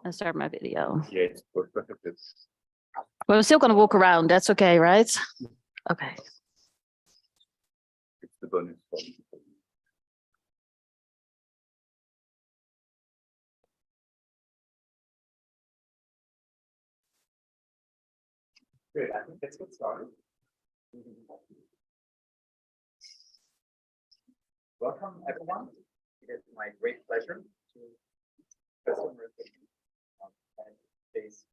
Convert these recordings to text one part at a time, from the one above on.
I'll start my video. Yeah, it's perfect. But I'm still going to walk around. That's okay, right? Okay. It's the bonus. Great, I think let's get started. Welcome, everyone. It is my great pleasure to welcome today's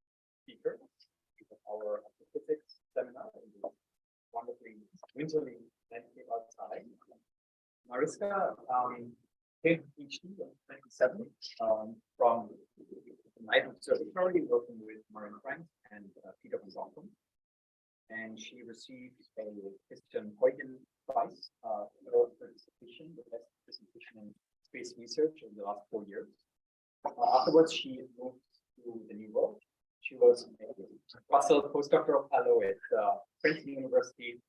speaker of our Astrophysics seminar in the wonderfully winterly landscape outside. Mariska came to PhD in 1997 from the Leiden Observatory, working with Marion Frank and Peter van Zonken. And she received a Christian Huygens Prize for participation, the best participation in space research in the last 4 years. Afterwards, she moved to the New World. She was a Brussels postdoctoral fellow at Princeton University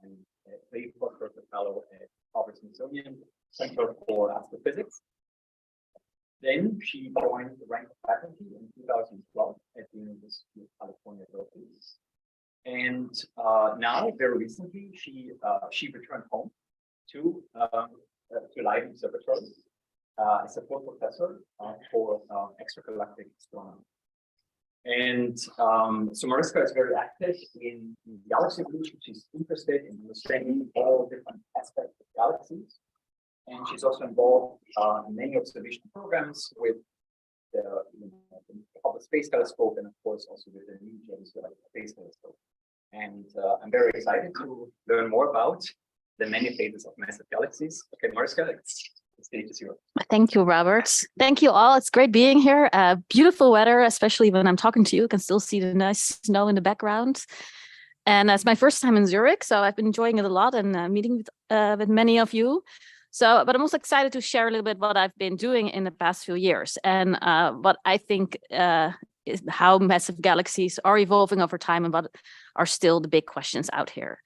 and a postdoctoral fellow at Harvard Smithsonian Center for Astrophysics. Then she joined the rank of faculty in 2012 at the University of California, Berkeley. And now, very recently, she returned home to Leiden Observatory as a full professor for extragalactic astronomy. And so Mariska is very active in galaxy evolution. She's interested in understanding all different aspects of galaxies. And she's also involved in many observation programs with the Hubble Space Telescope and, of course, also with the new James Webb Space Telescope. And I'm very excited to learn more about the many phases of massive galaxies. Okay, Mariska, the stage is yours. Thank you, Robert. Thank you all. It's great being here. Beautiful weather, especially when I'm talking to you. You can still see the nice snow in the background. And it's my first time in Zurich, so I've been enjoying it a lot and meeting with many of you. So, but I'm also excited to share a little bit what I've been doing in the past few years and what I think is how massive galaxies are evolving over time and what are still the big questions out here.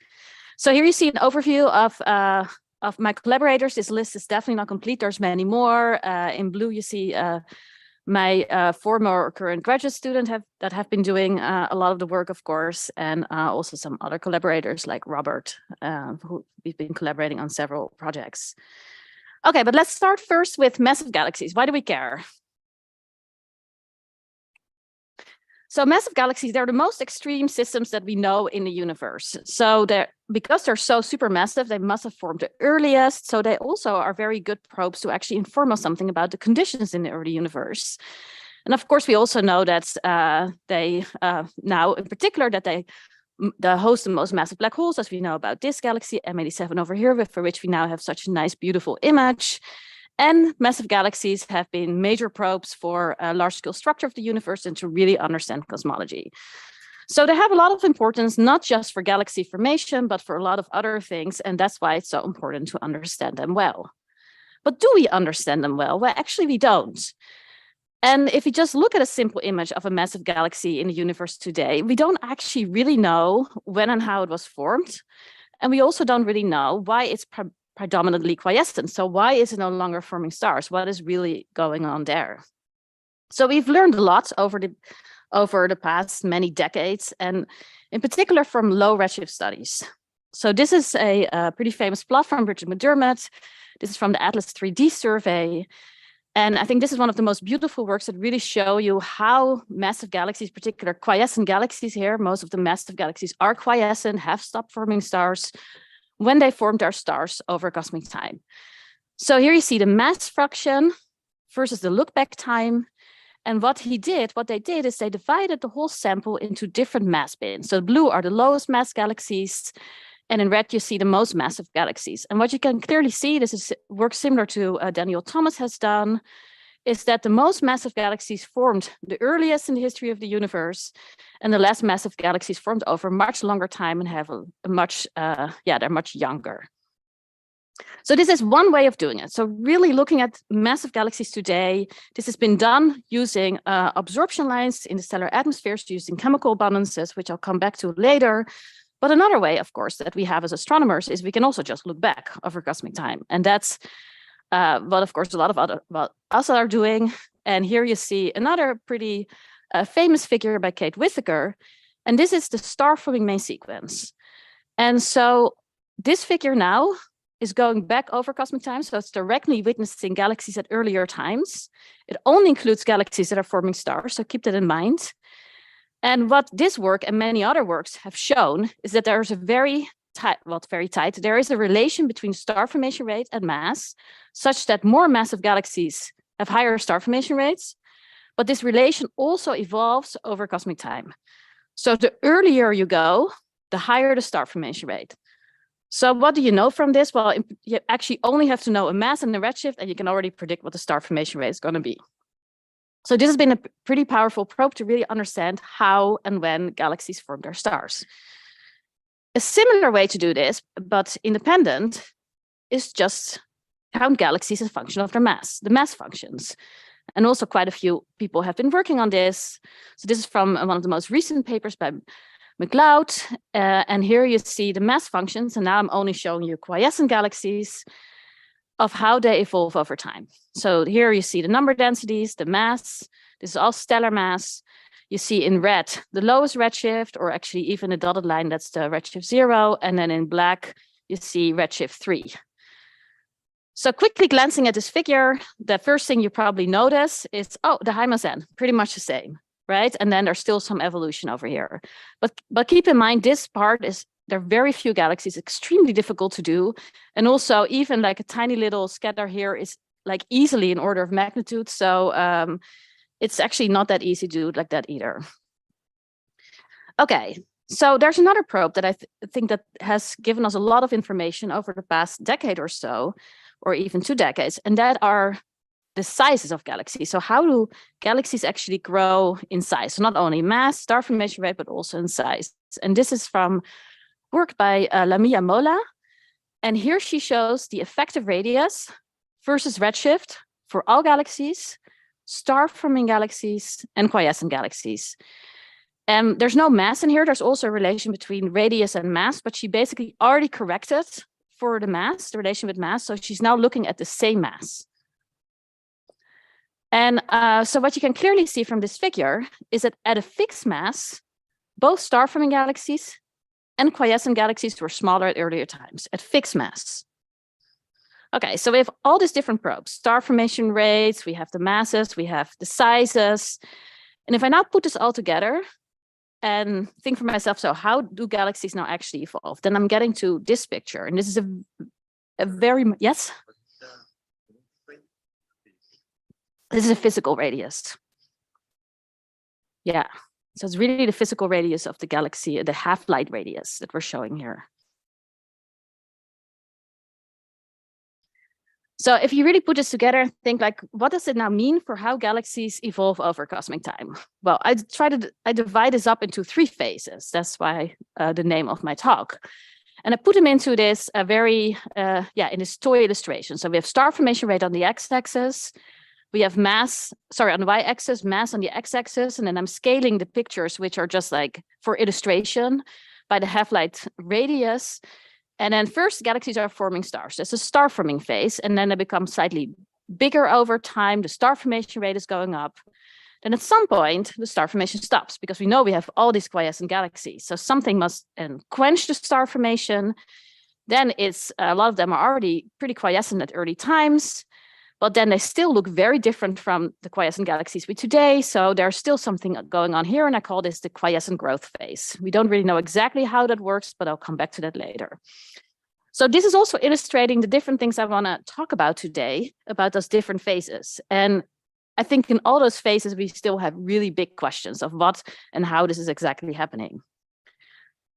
So here you see an overview of my collaborators. This list is definitely not complete. There's many more. In blue, you see my former or current graduate student that have been doing a lot of the work, of course, and also some other collaborators like Robert, who we've been collaborating on several projects. Okay, but let's start first with massive galaxies. Why do we care? So massive galaxies, they're the most extreme systems that we know in the universe. So because they're so supermassive, they must have formed the earliest. So they also are very good probes to actually inform us something about the conditions in the early universe. And of course, we also know that they now, in particular, that they host the most massive black holes, as we know about this galaxy, M87 over here, for which we now have such a nice, beautiful image. And massive galaxies have been major probes for a large-scale structure of the universe and to really understand cosmology. So they have a lot of importance, not just for galaxy formation, but for a lot of other things. And that's why it's so important to understand them well. But do we understand them well? Well, actually, we don't. And if we just look at a simple image of a massive galaxy in the universe today, we don't actually really know when and how it was formed. And we also don't really know why it's predominantly quiescent. So why is it no longer forming stars? What is really going on there? So we've learned a lot over the past many decades, and in particular from low redshift studies. So this is a pretty famous plot from Bridget McDermott. This is from the Atlas 3D survey. And I think this is one of the most beautiful works that really show you how massive galaxies, particular quiescent galaxies here, most of the massive galaxies are quiescent, have stopped forming stars when they formed their stars over cosmic time. So here you see the mass fraction versus the look back time. And what they did is they divided the whole sample into different mass bins. So blue are the lowest mass galaxies, and in red you see the most massive galaxies. And what you can clearly see, this is work similar to Daniel Thomas has done, is that the most massive galaxies formed the earliest in the history of the universe, and the less massive galaxies formed over a much longer time and have they're much younger. So this is one way of doing it. So really looking at massive galaxies today, this has been done using absorption lines in the stellar atmospheres, using chemical abundances, which I'll come back to later. But another way, of course, that we have as astronomers is we can also just look back over cosmic time. And that's what, of course, a lot of us are doing. And here you see another pretty famous figure by Kate Whittaker. And this is the star-forming main sequence. And so this figure now is going back over cosmic time. So it's directly witnessing galaxies at earlier times. It only includes galaxies that are forming stars. So keep that in mind. And what this work and many other works have shown is that there's a very tight, there is a relation between star formation rate and mass, such that more massive galaxies have higher star formation rates. But this relation also evolves over cosmic time. So the earlier you go, the higher the star formation rate. So what do you know from this? Well, you actually only have to know a mass and a redshift, and you can already predict what the star formation rate is going to be. So this has been a pretty powerful probe to really understand how and when galaxies form their stars. A similar way to do this, but independent, is just count galaxies as a function of their mass, the mass functions. And also quite a few people have been working on this. So this is from one of the most recent papers by McLeod. And here you see the mass functions. And now I'm only showing you quiescent galaxies of how they evolve over time. So here you see the number densities, the mass. This is all stellar mass. You see in red, the lowest redshift, or actually even a dotted line, that's the redshift 0. And then in black, you see redshift 3. So quickly glancing at this figure, the first thing you probably notice is, oh, the high mass n, pretty much the same, right? And then there's still some evolution over here. But keep in mind, this part is, there are very few galaxies, extremely difficult to do. And also even like a tiny little scatter here is like easily an order of magnitude. So it's actually not that easy to do it like that either. Okay, so there's another probe that I think that has given us a lot of information over the past decade or so, or even 2 decades, and that are the sizes of galaxies. So how do galaxies actually grow in size? So not only mass, star formation rate, but also in size. And this is from work by Lamia Mola. And here she shows the effective radius versus redshift for all galaxies, star-forming galaxies, and quiescent galaxies. There's no mass in here. There's also a relation between radius and mass, but she basically already corrected for the mass, the relation with mass. So she's now looking at the same mass. And so what you can clearly see from this figure is that at a fixed mass, both star-forming galaxies and quiescent galaxies were smaller at earlier times, at fixed mass. Okay, so we have all these different probes, star formation rates, we have the masses, we have the sizes. And if I now put this all together and think for myself, so how do galaxies now actually evolve? Then I'm getting to this picture. And this is a very, yes? This is a physical radius. Yeah, so it's really the physical radius of the galaxy, the half-light radius that we're showing here. So if you really put this together, think like, what does it now mean for how galaxies evolve over cosmic time? Well, I divide this up into 3 phases. That's why the name of my talk. And I put them into this in this toy illustration. So we have star formation rate on the x-axis. We have mass, on the y-axis, mass on the x-axis. And then I'm scaling the pictures, which are just like for illustration by the half-light radius. And then first, galaxies are forming stars. There's a star forming phase, and then they become slightly bigger over time. The star formation rate is going up. Then at some point, the star formation stops because we know we have all these quiescent galaxies. So something must quench the star formation. Then it's a lot of them are already pretty quiescent at early times, but then they still look very different from the quiescent galaxies we today. So there's still something going on here, and I call this the quiescent growth phase. We don't really know exactly how that works, but I'll come back to that later. So this is also illustrating the different things I want to talk about today, about those different phases. And I think in all those phases, we still have really big questions of what and how this is exactly happening.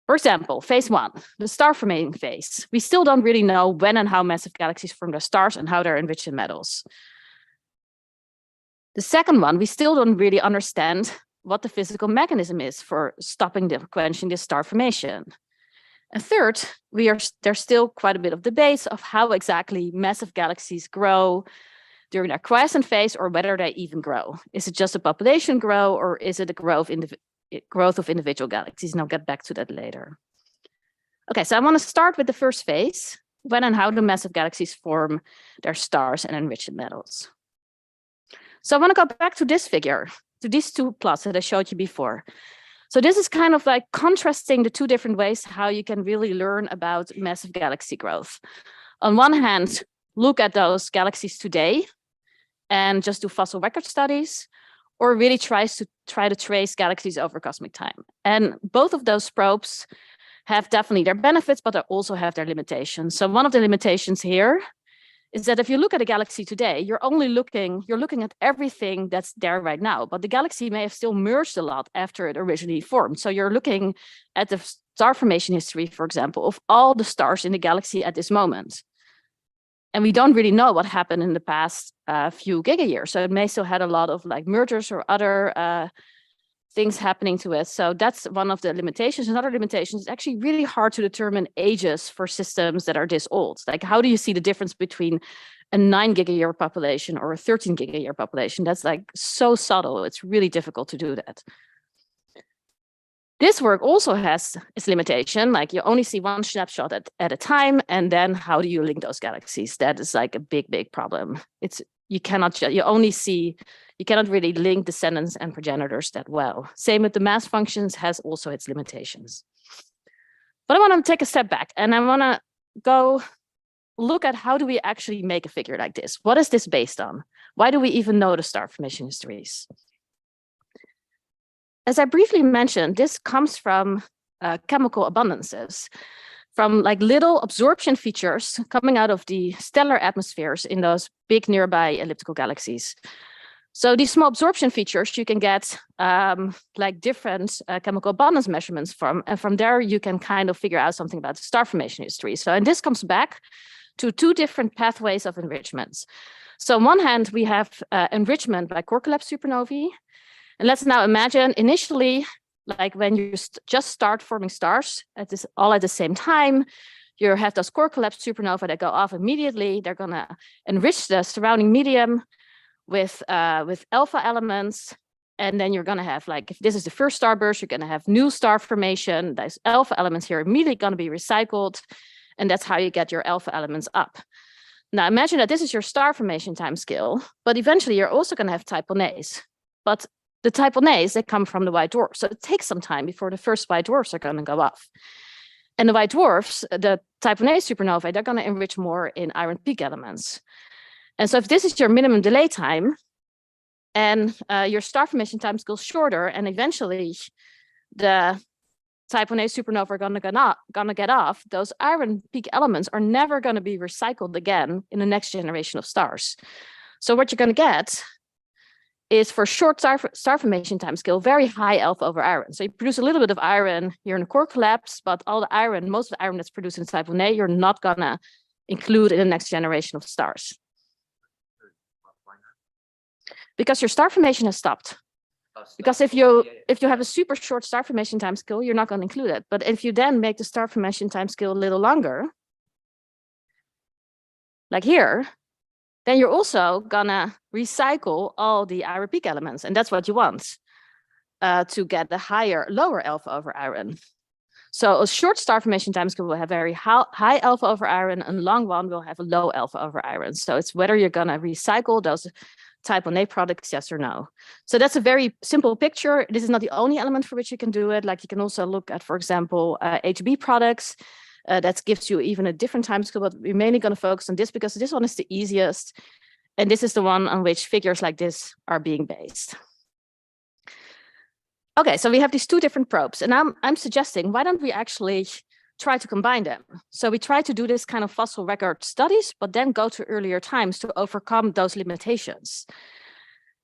For example, phase 1, the star forming phase. We still don't really know when and how massive galaxies form their stars and how they're enriched in metals. The second one, we still don't really understand what the physical mechanism is for stopping the quenching this star formation. And third, there's still quite a bit of debate of how exactly massive galaxies grow during their quiescent phase, or whether they even grow. Is it just a population grow, or is it a growth of individual galaxies? And I'll get back to that later. Okay, so I want to start with the first phase, when and how do massive galaxies form their stars and enrich in metals. So I want to go back to this figure, to these two plots that I showed you before. So this is kind of like contrasting the two different ways how you can really learn about massive galaxy growth. On one hand, look at those galaxies today and just do fossil record studies, or really try to trace galaxies over cosmic time. And both of those probes have definitely their benefits, but they also have their limitations. So one of the limitations here is that if you look at a galaxy today, you're looking at everything that's there right now, but the galaxy may have still merged a lot after it originally formed. So you're looking at the star formation history, for example, of all the stars in the galaxy at this moment. And we don't really know what happened in the past few gigayears. So it may still had a lot of like mergers or other things happening to it. So that's one of the limitations. Another limitation is actually really hard to determine ages for systems that are this old. Like, how do you see the difference between a 9 gigayear population or a 13 gigayear population? That's like so subtle. It's really difficult to do that. This work also has its limitation, like you only see one snapshot at a time, and then how do you link those galaxies? That is like a big, big problem. You cannot really link descendants and progenitors that well. Same with the mass functions, has also its limitations. But I want to take a step back and I want to go look at how do we actually make a figure like this? What is this based on? Why do we even know the star formation histories? As I briefly mentioned, this comes from chemical abundances, from like little absorption features coming out of the stellar atmospheres in those big nearby elliptical galaxies. So these small absorption features, you can get like different chemical abundance measurements from, and from there you can kind of figure out something about the star formation history. So, and this comes back to two different pathways of enrichments. So on one hand, we have enrichment by core collapse supernovae. And let's now imagine initially, like when you just start forming stars all at the same time, you have those core collapse supernovae that go off immediately. They're gonna enrich the surrounding medium with alpha elements. And then you're gonna have, like, if this is the first starburst, you're gonna have new star formation. Those alpha elements here are immediately gonna be recycled. And that's how you get your alpha elements up. Now imagine that this is your star formation time scale, but eventually you're also gonna have type 1As. But the type 1As, they come from the white dwarfs. So it takes some time before the first white dwarfs are going to go off. And the white dwarfs, the type 1A supernovae, they're going to enrich more in iron peak elements. And so if this is your minimum delay time, and your star formation time scale is shorter, and eventually the type 1A supernova are going to get off, those iron peak elements are never going to be recycled again in the next generation of stars. So what you're going to get is, for short star formation time scale, very high alpha over iron. So you produce a little bit of iron here in the core collapse, but all the iron, most of the iron that's produced in type 1A, you're not gonna include in the next generation of stars. Because your star formation has stopped. Because if you have a super short star formation time scale, you're not going to include it. But if you then make the star formation time scale a little longer, like here, then you're also gonna recycle all the iron peak elements, and that's what you want to get the lower alpha over iron. So a short star formation time scale will have very high alpha over iron, and long one will have a low alpha over iron. So it's whether you're gonna recycle those type 1A products, yes or no. So that's a very simple picture. This is not the only element for which you can do it. Like, you can also look at, for example, HB products. That gives you even a different time scale, but we're mainly going to focus on this because this one is the easiest. And this is the one on which figures like this are being based. Okay, so we have these two different probes, and I'm suggesting, why don't we actually try to combine them? So we try to do this kind of fossil record studies, but then go to earlier times to overcome those limitations.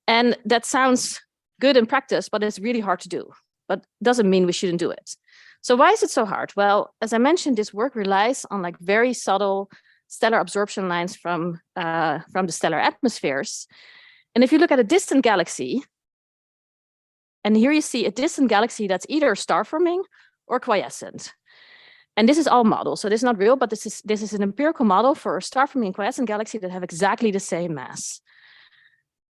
And that sounds good in practice, but it's really hard to do, but doesn't mean we shouldn't do it. So why is it so hard? Well, as I mentioned, this work relies on like very subtle stellar absorption lines from the stellar atmospheres. And if you look at a distant galaxy, and here you see a distant galaxy that's either star forming or quiescent. And this is all model, so this is not real, but this is an empirical model for a star forming quiescent galaxy that have exactly the same mass.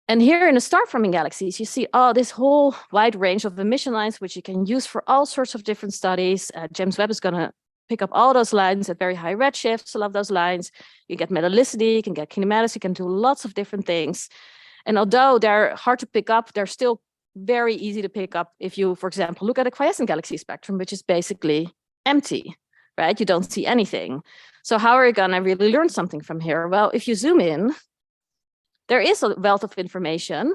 And here in the star-forming galaxies, you see this whole wide range of emission lines, which you can use for all sorts of different studies. James Webb is going to pick up all those lines at very high redshifts. I love those lines. You get metallicity, you can get kinematics, you can do lots of different things. And although they're hard to pick up, they're still very easy to pick up if you, for example, look at a quiescent galaxy spectrum, which is basically empty, right? You don't see anything. So how are you going to really learn something from here? Well, if you zoom in, there is a wealth of information,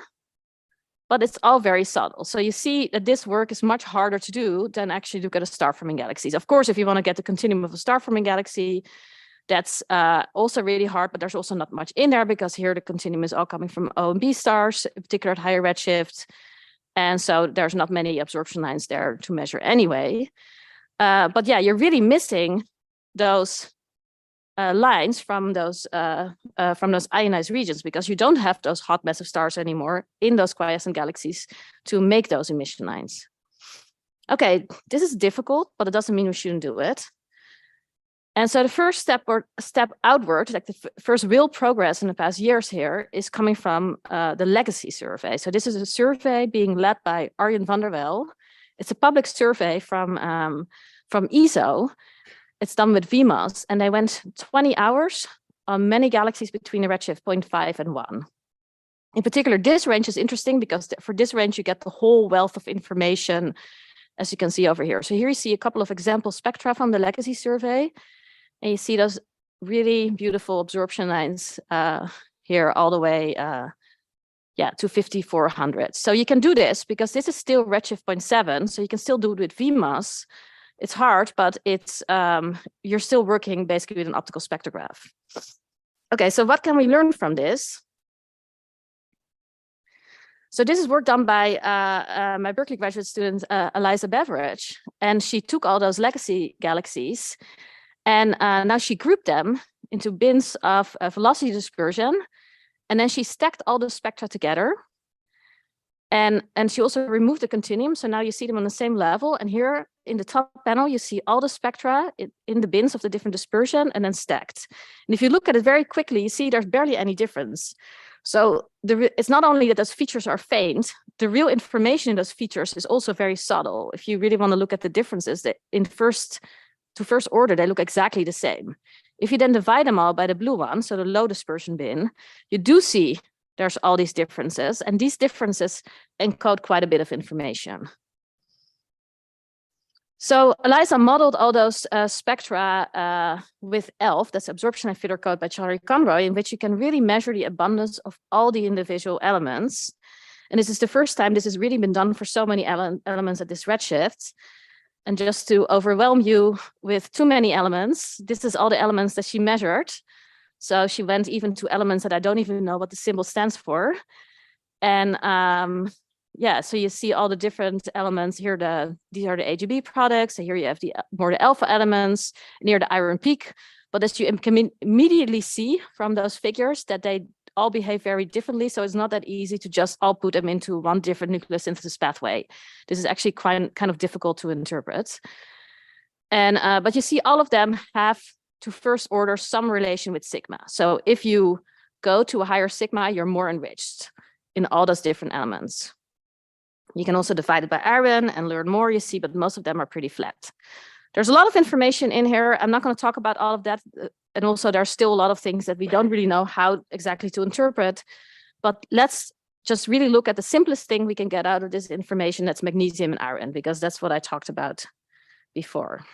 but it's all very subtle. So you see that this work is much harder to do than actually look at a star-forming galaxies. Of course, if you want to get the continuum of a star-forming galaxy, that's also really hard, but there's also not much in there because here the continuum is all coming from O and B stars, in particular at higher redshift. And so there's not many absorption lines there to measure anyway. But yeah, you're really missing those lines from those ionized regions because you don't have those hot massive stars anymore in those quiescent galaxies to make those emission lines. Okay, this is difficult, but it doesn't mean we shouldn't do it. And so the first step outward, like the first real progress in the past years here, is coming from the Legacy survey. So this is a survey being led by Arjen van der Wel. It's a public survey from ESO. It's done with VMOS, and they went 20 hours on many galaxies between the redshift 0.5 and 1. In particular, this range is interesting because for this range, you get the whole wealth of information, as you can see over here. So here you see a couple of example spectra from the Legacy survey. And you see those really beautiful absorption lines here all the way to 5400. So you can do this because this is still redshift 0.7. So you can still do it with VMOS. It's hard, but it's you're still working basically with an optical spectrograph. Okay, so what can we learn from this? So this is work done by my Berkeley graduate student, Eliza Beveridge. And she took all those Legacy galaxies and now she grouped them into bins of velocity dispersion. And then she stacked all the spectra together. And she also removed the continuum. So now you see them on the same level. And here in the top panel, you see all the spectra in the bins of the different dispersion and then stacked. And if you look at it very quickly, you see there's barely any difference. So it's not only that those features are faint, the real information in those features is also very subtle. If you really want to look at the differences, that in first order, they look exactly the same. If you then divide them all by the blue one, so the low dispersion bin, you do see there's all these differences, and these differences encode quite a bit of information. So Eliza modeled all those spectra with ELF, that's absorption and filter code by Charlie Conroy, in which you can really measure the abundance of all the individual elements. And this is the first time this has really been done for so many elements at this redshift. And just to overwhelm you with too many elements, this is all the elements that she measured. So she went even to elements that I don't even know what the symbol stands for. And so you see all the different elements here. These are the AGB products. So here you have the alpha elements near the iron peak. But as you can immediately see from those figures that they all behave very differently. So it's not that easy to just all put them into one different nucleosynthesis pathway. This is actually kind of difficult to interpret. And but you see all of them have to first order some relation with sigma. So if you go to a higher sigma, you're more enriched in all those different elements. You can also divide it by iron and learn more, you see, but most of them are pretty flat. There's a lot of information in here. I'm not going to talk about all of that. And also there's still a lot of things that we don't really know how exactly to interpret. But let's just really look at the simplest thing we can get out of this information. That's magnesium and iron, because that's what I talked about before.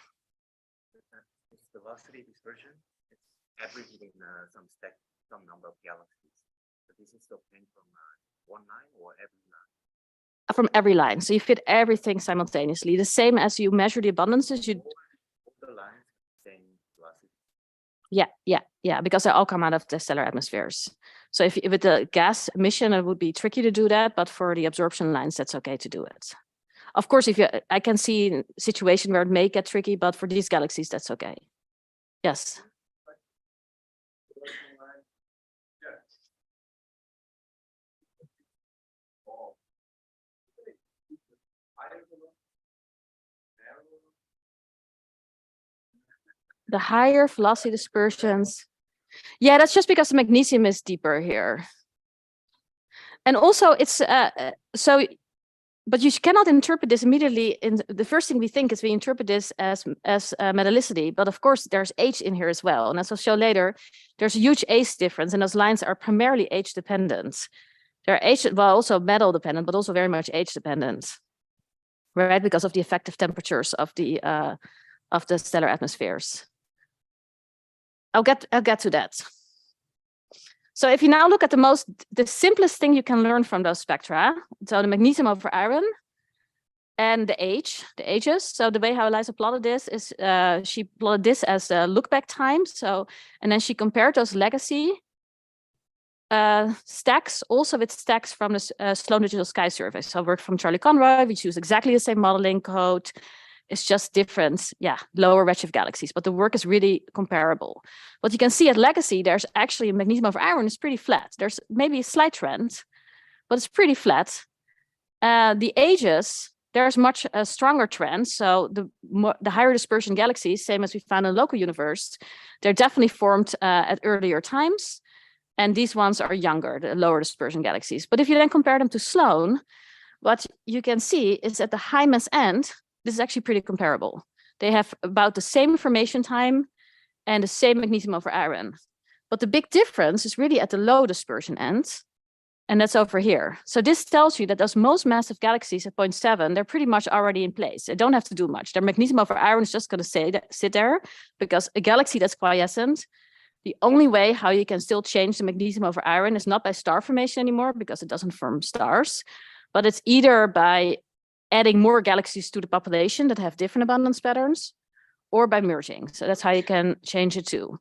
It's velocity dispersion. It's averaging some number of galaxies. So this is obtained from one line or every line? From every line. So you fit everything simultaneously. The same as you measure the abundances. All the lines same velocity. Yeah, because they all come out of the stellar atmospheres. So if with the gas emission, it would be tricky to do that, but for the absorption lines, that's okay to do it. Of course, I can see a situation where it may get tricky, but for these galaxies, that's okay. Yes. The higher velocity dispersions. Yeah, that's just because the magnesium is deeper here. And also it's but you cannot interpret this immediately. In the first thing we think is we interpret this as metallicity, but of course there's H in here as well. And as I'll show later, there's a huge H difference, and those lines are primarily H dependent. They're age, well, also metal dependent, but also very much age dependent, right? Because of the effective temperatures of the stellar atmospheres. I'll get to that. So if you now look at the simplest thing you can learn from those spectra, so the magnesium over iron and the ages. So the way how Eliza plotted this is she plotted this as a look back time. So, and then she compared those legacy stacks also with stacks from the Sloan Digital Sky Survey. So work from Charlie Conroy, we use exactly the same modeling code. It's just different, lower redshift galaxies, but the work is really comparable. What you can see at legacy, there's actually a magnesium over iron is pretty flat. There's maybe a slight trend, but it's pretty flat. The ages, there's much a stronger trend. So the higher dispersion galaxies, same as we found in the local universe, they're definitely formed at earlier times. And these ones are younger, the lower dispersion galaxies. But if you then compare them to Sloan, what you can see is at the high mass end, this is actually pretty comparable. They have about the same formation time and the same magnesium over iron. But the big difference is really at the low dispersion end, and that's over here. So this tells you that those most massive galaxies at 0.7, they're pretty much already in place. They don't have to do much. Their magnesium over iron is just going to sit there, because a galaxy that's quiescent, the only way how you can still change the magnesium over iron is not by star formation anymore, because it doesn't form stars, but it's either by adding more galaxies to the population that have different abundance patterns, or by merging. So that's how you can change it too.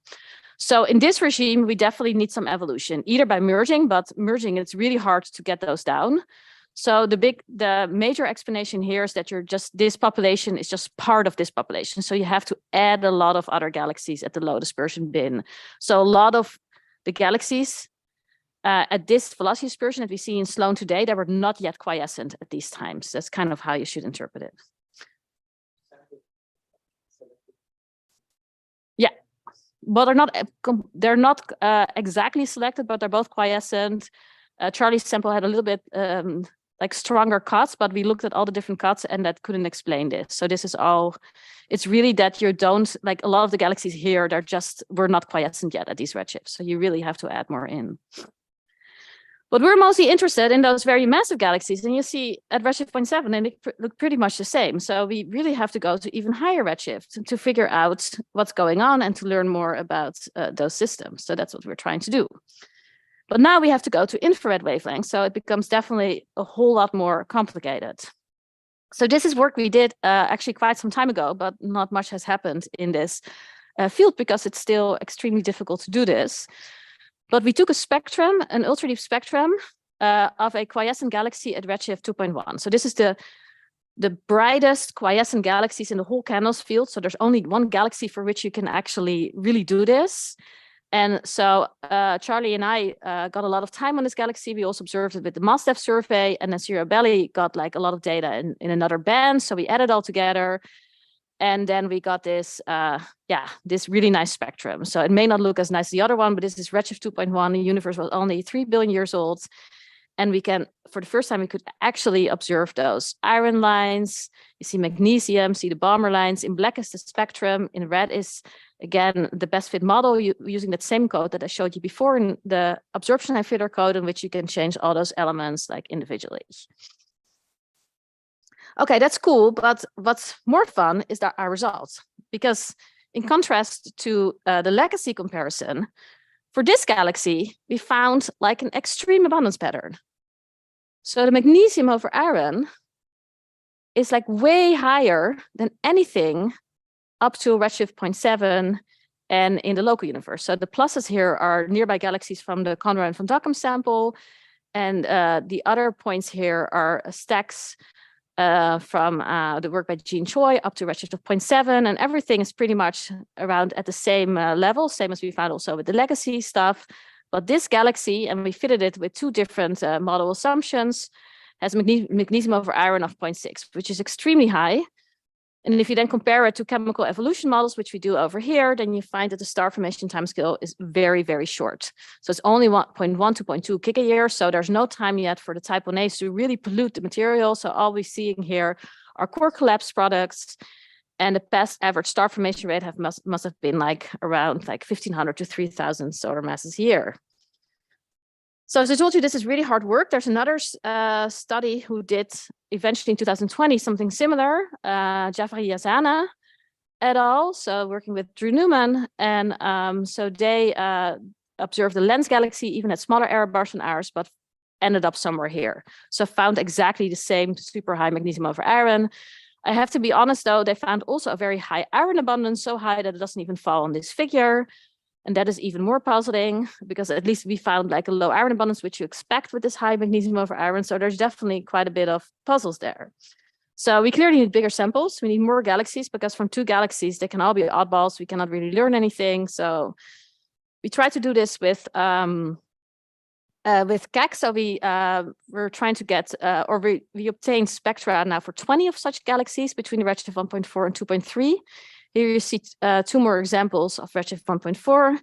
So in this regime, we definitely need some evolution, either by merging, but merging, it's really hard to get those down. So the major explanation here is that this population is just part of this population. So you have to add a lot of other galaxies at the low dispersion bin. So a lot of the galaxies at this velocity dispersion that we see in Sloan today, they were not yet quiescent at these times. That's kind of how you should interpret it. Yeah, well, they're not exactly selected, but they're both quiescent. Charlie's sample had a little bit like stronger cuts, but we looked at all the different cuts and that couldn't explain this. So this is all, it's really that you don't, like a lot of the galaxies here, we're not quiescent yet at these redshifts. So you really have to add more in. But we're mostly interested in those very massive galaxies, and you see at redshift 0.7, and they look pretty much the same. So we really have to go to even higher redshift to figure out what's going on and to learn more about those systems. So that's what we're trying to do. But now we have to go to infrared wavelengths, so it becomes definitely a whole lot more complicated. So this is work we did actually quite some time ago, but not much has happened in this field because it's still extremely difficult to do this. But we took a spectrum, an ultra-deep spectrum of a quiescent galaxy at redshift 2.1. So this is the brightest quiescent galaxies in the whole Candles field. So there's only one galaxy for which you can actually really do this. And so Charlie and I got a lot of time on this galaxy. We also observed it with the MASDEF survey, and then Sierra Belly got like a lot of data in another band. So we added all together. And then we got this, this really nice spectrum. So it may not look as nice as the other one, but this is redshift 2.1. The universe was only 3 billion years old. And we can, for the first time, we could actually observe those iron lines. You see magnesium, see the Balmer lines. In black is the spectrum. In red is, again, the best fit model using that same code that I showed you before in the absorption time filter code, in which you can change all those elements like individually. Okay, that's cool, but what's more fun is our results. Because in contrast to the legacy comparison, for this galaxy, we found like an extreme abundance pattern. So the magnesium over iron is like way higher than anything up to redshift 0.7 and in the local universe. So the pluses here are nearby galaxies from the Conroy and von Dockum sample. And the other points here are stacks from the work by Jean Choi up to redshift of 0.7, and everything is pretty much around at the same level, same as we found also with the legacy stuff. But this galaxy, and we fitted it with two different model assumptions, has magnesium over iron of 0.6, which is extremely high. And if you then compare it to chemical evolution models, which we do over here, then you find that the star formation timescale is very, very short. So it's only 1.1 to 0.2 gigayears. So there's no time yet for the type 1As to really pollute the material. So all we're seeing here are core collapse products. And the past average star formation rate must have been like around like 1,500 to 3,000 solar masses a year. So as I told you, this is really hard work. There's another study who did eventually in 2020 something similar, Jafari Yazana et al. So working with Drew Newman. And so they observed the lens galaxy, even at smaller error bars than ours, but ended up somewhere here. So found exactly the same super high magnesium over iron. I have to be honest, though, they found also a very high iron abundance, so high that it doesn't even fall on this figure. And that is even more puzzling because at least we found like a low iron abundance, which you expect with this high magnesium over iron. So there's definitely quite a bit of puzzles there. So we clearly need bigger samples. We need more galaxies because from 2 galaxies, they can all be oddballs. We cannot really learn anything. So we try to do this with KEK. So we're trying to get, we obtained spectra now for 20 of such galaxies between the redshift 1.4 and 2.3. Here you see 2 more examples of redshift 1.4.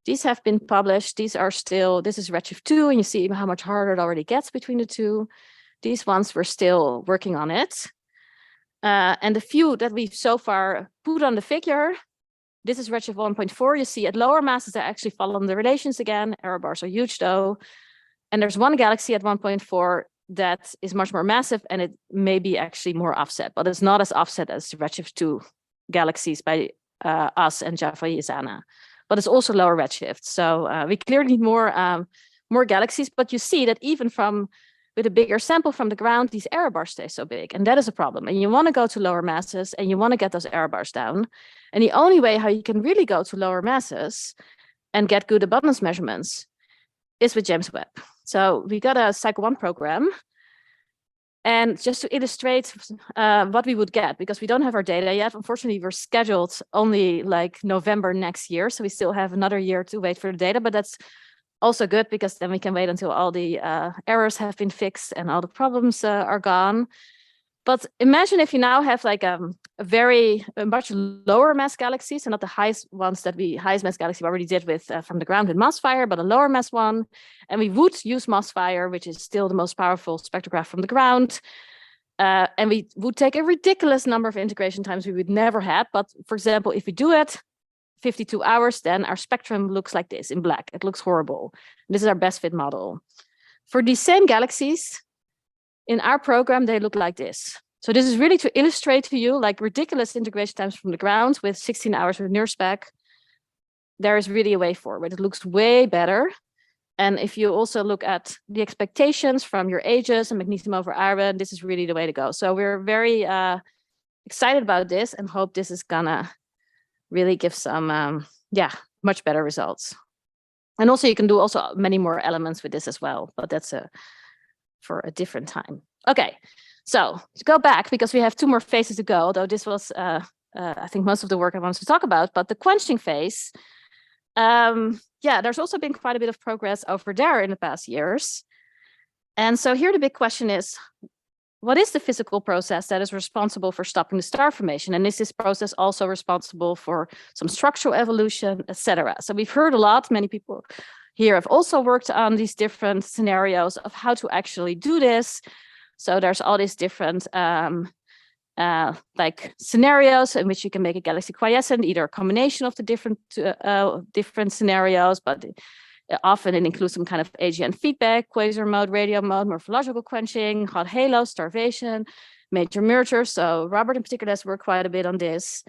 These have been published. These are still, this is redshift 2, and you see how much harder it already gets between the 2. These ones we're still working on it. And the few that we've so far put on the figure, this is redshift 1.4. You see at lower masses, they actually follow the relations again. Error bars are huge though. And there's one galaxy at 1.4 that is much more massive, and it may be actually more offset, but it's not as offset as the redshift 2 galaxies by us and Jafari Yazana, but it's also lower redshift. So we clearly need more galaxies, but you see that even with a bigger sample from the ground, these error bars stay so big, and that is a problem. And you want to go to lower masses, and you want to get those error bars down. And the only way how you can really go to lower masses and get good abundance measurements is with James Webb. So we got a Cycle 1 program. And just to illustrate what we would get, because we don't have our data yet, unfortunately, we're scheduled only like November next year. So we still have another year to wait for the data, but that's also good because then we can wait until all the errors have been fixed and all the problems are gone. But imagine if you now have like a much lower mass galaxies, and not the highest ones highest mass galaxy we already did with from the ground with MOSFIRE, but a lower mass one. And we would use MOSFIRE, which is still the most powerful spectrograph from the ground. And we would take a ridiculous number of integration times we would never have. But for example, if we do it 52 hours, then our spectrum looks like this in black. It looks horrible. This is our best fit model. For these same galaxies, in our program, they look like this. So this is really to illustrate to you like ridiculous integration times from the ground with 16 hours with NIRSpec. There is really a way forward. It looks way better. And if you also look at the expectations from your ages and magnesium over iron, this is really the way to go. So we're very excited about this and hope this is gonna really give some, much better results. And also you can do also many more elements with this as well, but that's for a different time. Okay, so to go back, because we have 2 more phases to go, although this was, I think, most of the work I wanted to talk about, but the quenching phase, there's also been quite a bit of progress over there in the past years. And so here the big question is, what is the physical process that is responsible for stopping the star formation? And is this process also responsible for some structural evolution, etc.? So we've heard a lot, many people here have also worked on these different scenarios of how to actually do this. So there's all these different like scenarios in which you can make a galaxy quiescent, either a combination of the different scenarios, but often it includes some kind of AGN feedback, quasar mode, radio mode, morphological quenching, hot halo, starvation, major mergers. So Robert in particular has worked quite a bit on this.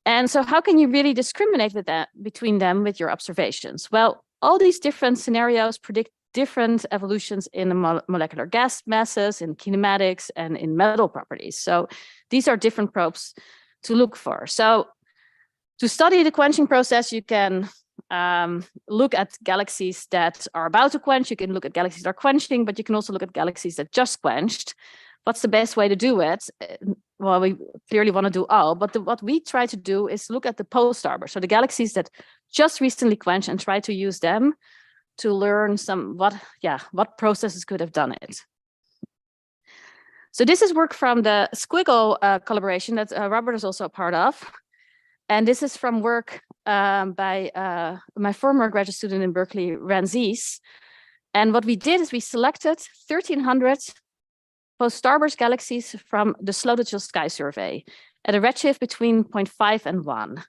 And so how can you really discriminate with that between them with your observations? Well, all these different scenarios predict different evolutions in the molecular gas masses, in kinematics, and in metal properties. So these are different probes to look for. So to study the quenching process, you can look at galaxies that are about to quench. You can look at galaxies that are quenching, but you can also look at galaxies that just quenched. What's the best way to do it? Well, we clearly want to do all, but what we try to do is look at the post-Starbursts, so the galaxies that just recently quenched, and try to use them to learn what processes could have done it. So this is work from the Squiggle collaboration that Robert is also a part of. And this is from work by my former graduate student in Berkeley, Ranzis. And what we did is we selected 1,300 post-Starburst galaxies from the Slow Digital Sky survey at a redshift between 0.5 and 1.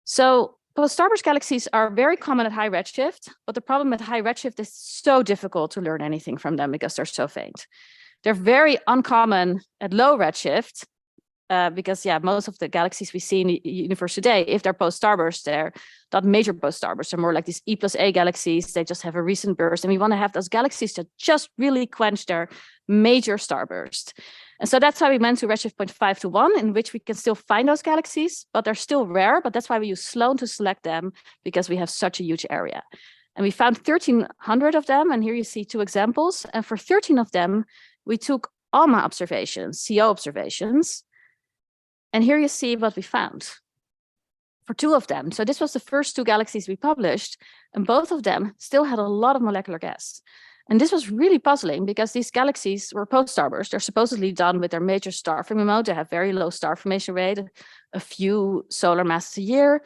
So Starburst galaxies are very common at high redshift, but the problem with high redshift is so difficult to learn anything from them because they're so faint. They're very uncommon at low redshift because, yeah, most of the galaxies we see in the universe today, if they're post-starburst, they're not major post-starbursts. They're more like these E+A galaxies. They just have a recent burst, and we want to have those galaxies that just really quench their major starburst. And so that's why we went to redshift 0.5 to 1, in which we can still find those galaxies, but they're still rare. But that's why we use Sloan to select them, because we have such a huge area. And we found 1,300 of them. And here you see 2 examples. And for 13 of them, we took ALMA observations, CO observations. And here you see what we found for 2 of them. So this was the first 2 galaxies we published, and both of them still had a lot of molecular gas. And this was really puzzling because these galaxies were post-starburst. They're supposedly done with their major star forming mode. They have very low star formation rate, a few solar masses a year.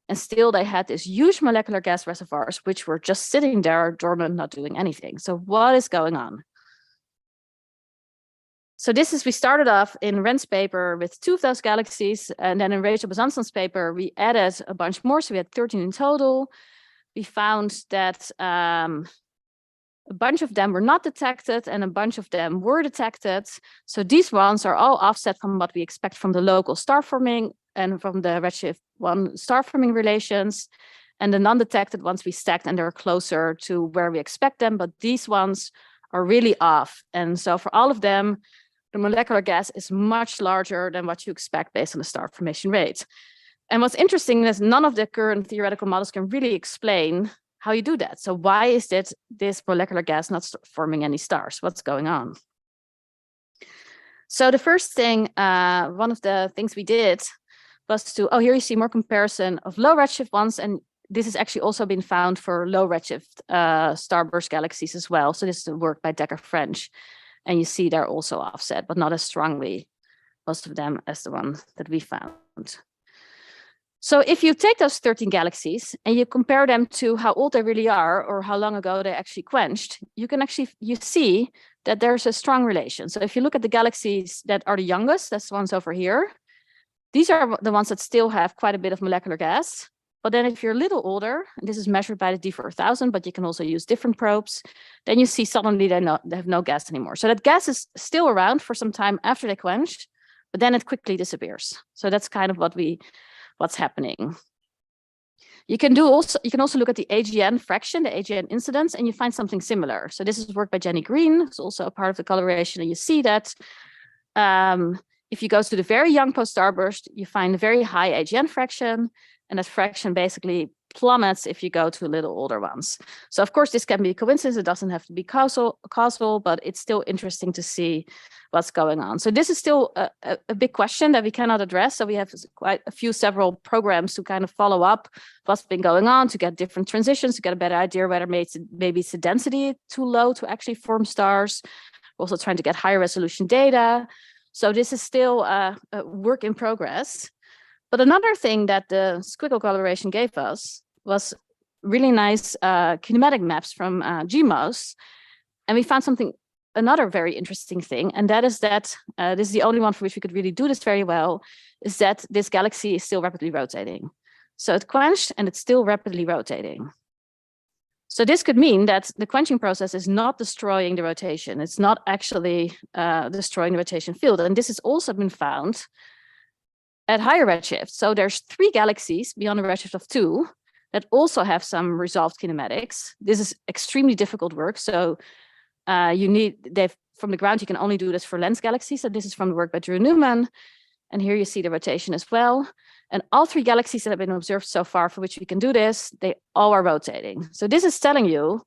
And still they had these huge molecular gas reservoirs, which were just sitting there dormant, not doing anything. So what is going on? So we started off in Ren's paper with 2 of those galaxies. And then in Rachel Besanson's paper, we added a bunch more. So we had 13 in total. We found that a bunch of them were not detected and a bunch of them were detected. So these ones are all offset from what we expect from the local star forming and from the redshift 1 star forming relations. And the non-detected ones we stacked, and they're closer to where we expect them, but these ones are really off. And so for all of them, the molecular gas is much larger than what you expect based on the star formation rate. And what's interesting is none of the current theoretical models can really explain how you do that. So why is this molecular gas not forming any stars? What's going on? So the first thing, one of the things we did was to, here you see more comparison of low redshift ones. And this has actually also been found for low redshift starburst galaxies as well. So this is the work by Decker French. And you see they're also offset, but not as strongly, most of them, as the one that we found. So if you take those 13 galaxies and you compare them to how old they really are or how long ago they actually quenched, you see that there's a strong relation. So if you look at the galaxies that are the youngest, that's the ones over here. These are the ones that still have quite a bit of molecular gas. But then if you're a little older, and this is measured by the D4000, but you can also use different probes, then you see suddenly they have no gas anymore. So that gas is still around for some time after they quenched, but then it quickly disappears. So that's kind of what's happening. You can also look at the AGN fraction, the AGN incidence, and you find something similar. So this is work by Jenny Green, who's also a part of the collaboration, and you see that if you go to the very young post-starburst, you find a very high AGN fraction, and that fraction basically plummets if you go to little older ones. So of course, this can be a coincidence. It doesn't have to be causal, but it's still interesting to see what's going on. So this is still a big question that we cannot address. So we have several programs to kind of follow up what's been going on, to get different transitions, to get a better idea whether maybe it's the density too low to actually form stars. We're also trying to get higher resolution data. So this is still a work in progress. But another thing that the Squiggle collaboration gave us was really nice kinematic maps from GMOS. And we found another very interesting thing, and that is that this is the only one for which we could really do this very well, is that this galaxy is still rapidly rotating. So it quenched and it's still rapidly rotating. So this could mean that the quenching process is not destroying the rotation. It's not actually destroying the rotation field. And this has also been found at higher redshift. So there's 3 galaxies beyond a redshift of 2 that also have some resolved kinematics. This is extremely difficult work. So from the ground, you can only do this for lens galaxies. So this is from the work by Drew Newman. And here you see the rotation as well. And all 3 galaxies that have been observed so far for which we can do this, they all are rotating. So this is telling you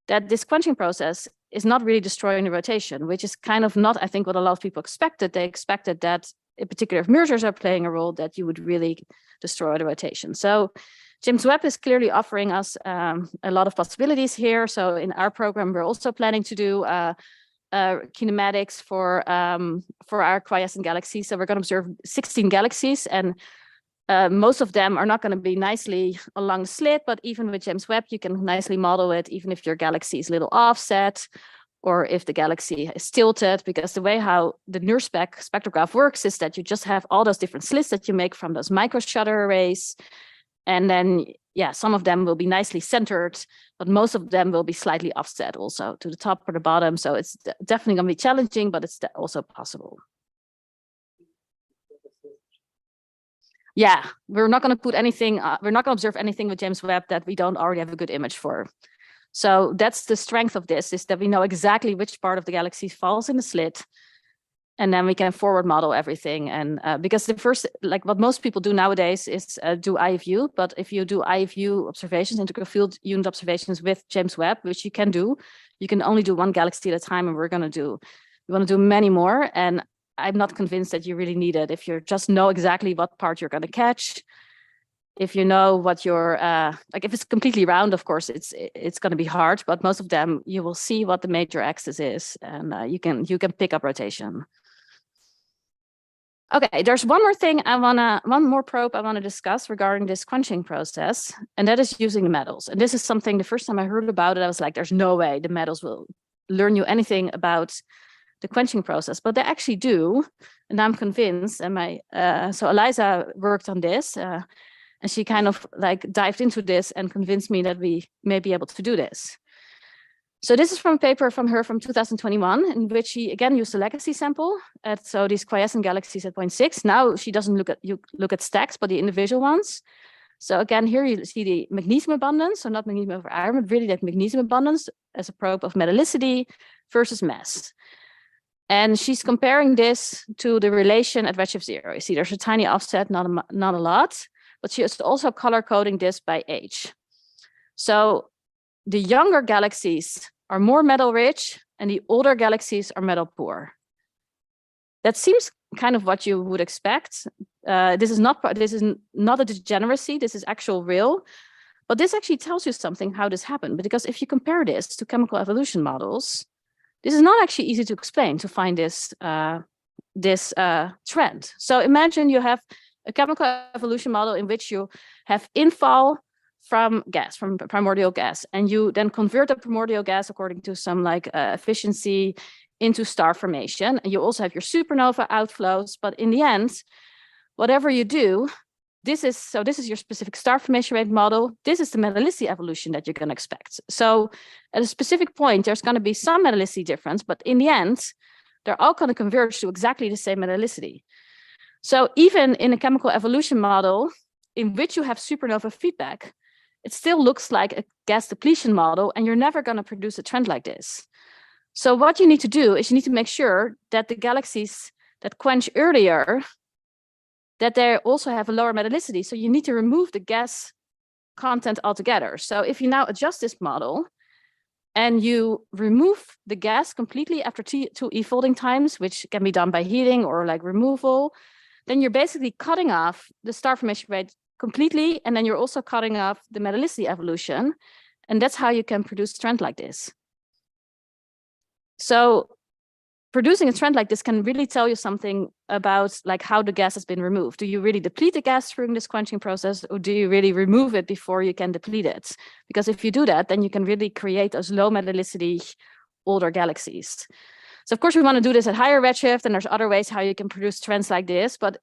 that this quenching process is not really destroying the rotation, which is kind of not, I think, what a lot of people expected. They expected that, in particular, if mergers are playing a role, that you would really destroy the rotation. So James Webb is clearly offering us a lot of possibilities here. So in our program, we're also planning to do kinematics for our quiescent galaxies. So we're going to observe 16 galaxies, and most of them are not going to be nicely along the slit, but even with James Webb, you can nicely model it, even if your galaxy is a little offset, or if the galaxy is tilted, because the way how the NIRSpec spectrograph works is that you just have all those different slits that you make from those micro shutter arrays. And then, yeah, some of them will be nicely centered, but most of them will be slightly offset also to the top or the bottom. So it's definitely going to be challenging, but it's also possible. Yeah, we're not going to put anything, we're not going to observe anything with James Webb that we don't already have a good image for. So that's the strength of this, is that we know exactly which part of the galaxy falls in the slit. And then we can forward model everything. And because the first, like what most people do nowadays is do IFU. But if you do IFU observations, integral field unit observations with James Webb, which you can do, you can only do one galaxy at a time. And we want to do many more. And I'm not convinced that you really need it. If you just know exactly what part you're going to catch, if you know what your, like if it's completely round, of course, it's going to be hard, but most of them, you will see what the major axis is, and you can pick up rotation. Okay, there's one more probe I want to discuss regarding this quenching process, and that is using the metals. And this is something, the first time I heard about it, I was like, there's no way the metals will learn you anything about the quenching process, but they actually do, and I'm convinced. And so Eliza worked on this, and she kind of like dived into this and convinced me that we may be able to do this. So this is from a paper from her from 2021, in which she again used a legacy sample so these quiescent galaxies at 0.6. Now she doesn't look at stacks, but the individual ones. So again, here you see the magnesium abundance, so not magnesium over iron, but really that magnesium abundance as a probe of metallicity versus mass. And she's comparing this to the relation at redshift 0. You see there's a tiny offset, not a lot, but she is also color coding this by age. So the younger galaxies are more metal rich and the older galaxies are metal poor. That seems kind of what you would expect. This is not a degeneracy, this is actual real. But this actually tells you something how this happened, because if you compare this to chemical evolution models, this is not actually easy to explain, to find this trend. So imagine you have a chemical evolution model in which you have infall from gas, from primordial gas, and you then convert the primordial gas according to some like efficiency into star formation. And you also have your supernova outflows, but in the end, whatever you do, this is your specific star formation rate model. This is the metallicity evolution that you're going to expect. So at a specific point, there's going to be some metallicity difference, but in the end, they're all going to converge to exactly the same metallicity. So even in a chemical evolution model in which you have supernova feedback, it still looks like a gas depletion model, and you're never going to produce a trend like this. So what you need to do is you need to make sure that the galaxies that quench earlier, that they also have a lower metallicity. So you need to remove the gas content altogether. So if you now adjust this model and you remove the gas completely after 2 e-folding times, which can be done by heating or like removal, then you're basically cutting off the star formation rate completely, and then you're also cutting off the metallicity evolution. And that's how you can produce a trend like this. So producing a trend like this can really tell you something about like how the gas has been removed. Do you really deplete the gas during this quenching process, or do you really remove it before you can deplete it? Because if you do that, then you can really create those low metallicity older galaxies. So of course we want to do this at higher redshift, and there's other ways how you can produce trends like this, but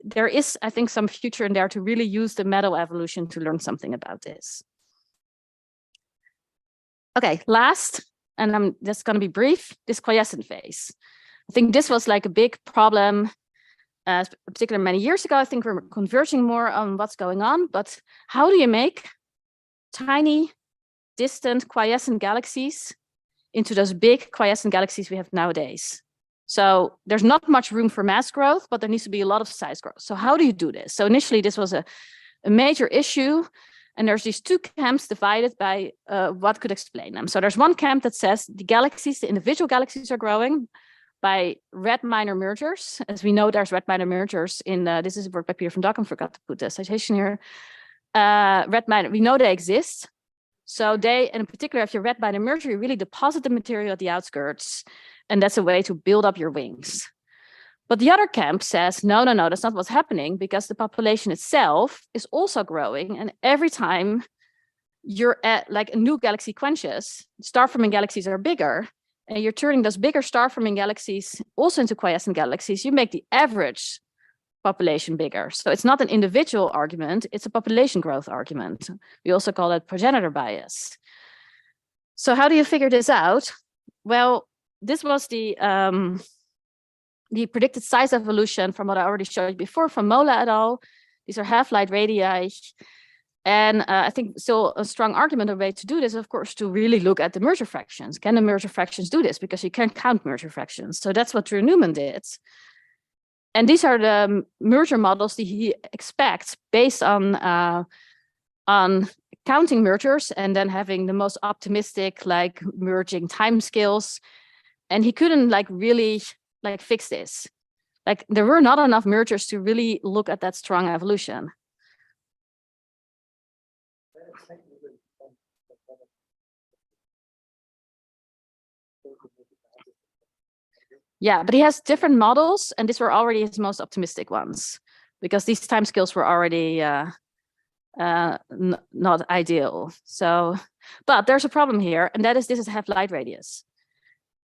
there is, I think, some future in there to really use the metal evolution to learn something about this. Okay, last, and I'm just going to be brief, this quiescent phase. I think this was like a big problem, particularly many years ago. I think we're converging more on what's going on, but how do you make tiny, distant quiescent galaxies into those big quiescent galaxies we have nowadays? So there's not much room for mass growth, but there needs to be a lot of size growth. So how do you do this? So initially this was a major issue, and there's these two camps divided by what could explain them. So there's one camp that says the individual galaxies are growing by red minor mergers. As we know, there's red minor mergers in, this is work by Peter van Dakken, forgot to put the citation here. Red minor, we know they exist. So they, and in particular, if you're red minor merger, you really deposit the material at the outskirts, and that's a way to build up your wings. But the other camp says, no, that's not what's happening, because the population itself is also growing. And every time you're at like a new galaxy quenches, star-forming galaxies are bigger, and you're turning those bigger star-forming galaxies also into quiescent galaxies, you make the average population bigger. So it's not an individual argument, it's a population growth argument. We also call it progenitor bias. So how do you figure this out? Well, this was the predicted size evolution from what I already showed you before from Mola et al. These are half-light radii. And I think still a strong argument, a way to do this, of course, to really look at the merger fractions. Can the merger fractions do this? Because you can't count merger fractions. So that's what Drew Newman did. And these are the merger models that he expects based on counting mergers and then having the most optimistic like merging timescales. And he couldn't like really like fix this. Like there were not enough mergers to really look at that strong evolution. Yeah, but he has different models, and these were already his most optimistic ones because these timescales were already not ideal. So, but there's a problem here, and that is this is half-light radius.